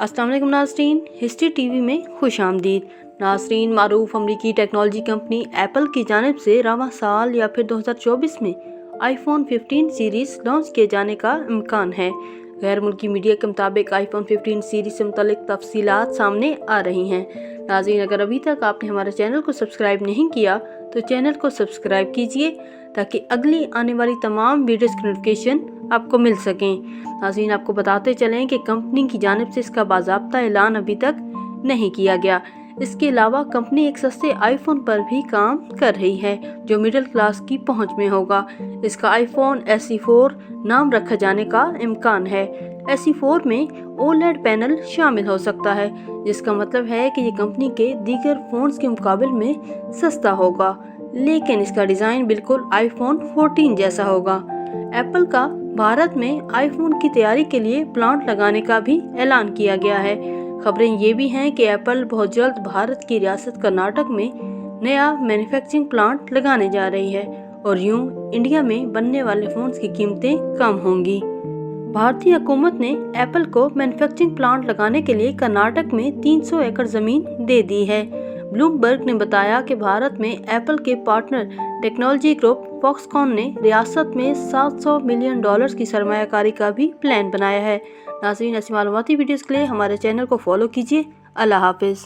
अस्सलाम वालेकुम नाज़रीन, हिस्ट्री टीवी में खुश आमदीद। नाज़रीन, मारूफ अमरीकी टेक्नोलॉजी कंपनी एप्पल की जानिब से रवां साल या फिर 2024 में आईफोन 15 सीरीज़ लॉन्च किए जाने का इम्कान है। गैर मुल्की मीडिया के मुताबिक आईफोन 15 सीरीज़ से मुतल्लिक तफसीलात सामने आ रही हैं। नाज़रीन, अगर अभी तक आपने हमारे चैनल को सब्सक्राइब नहीं किया तो चैनल को सब्सक्राइब कीजिए ताकि अगली आने वाली तमाम वीडियोज़ की नोटिफिकेशन आपको मिल सकें। नाज़रीन, आपको बताते चलें कि कंपनी की जानिब से इसका बाज़ाब्ता ऐलान अभी तक नहीं किया गया। इसके अलावा कंपनी एक सस्ते आईफोन पर भी काम कर रही है जो मिडिल क्लास की पहुंच में होगा। इसका आईफोन SE4 नाम रखा जाने का इम्कान है। SE4 में OLED पैनल शामिल हो सकता है, जिसका मतलब है कि ये कंपनी के दीगर फ़ोन्स के मुकाबले में सस्ता होगा, लेकिन इसका डिज़ाइन बिल्कुल आईफोन 14 जैसा होगा। एप्पल का भारत में आईफोन की तैयारी के लिए प्लांट लगाने का भी ऐलान किया गया है। खबरें ये भी हैं कि एप्पल बहुत जल्द भारत की रियासत कर्नाटक में नया मैन्युफैक्चरिंग प्लांट लगाने जा रही है और यूं इंडिया में बनने वाले फ़ोन्स की कीमतें कम होंगी। भारतीय हुकूमत ने एप्पल को मैन्युफैक्चरिंग प्लांट लगाने के लिए कर्नाटक में 300 एकड़ ज़मीन दे दी है। ब्लूमबर्ग ने बताया कि भारत में एप्पल के पार्टनर टेक्नोलॉजी ग्रुप फॉक्सकॉन ने रियासत में $700 मिलियन की सरमायाकारी का भी प्लान बनाया है। नाज़रीन, ऐसी मालूमाती वीडियोज़ के लिए हमारे चैनल को फॉलो कीजिए। अल्लाह हाफिज़।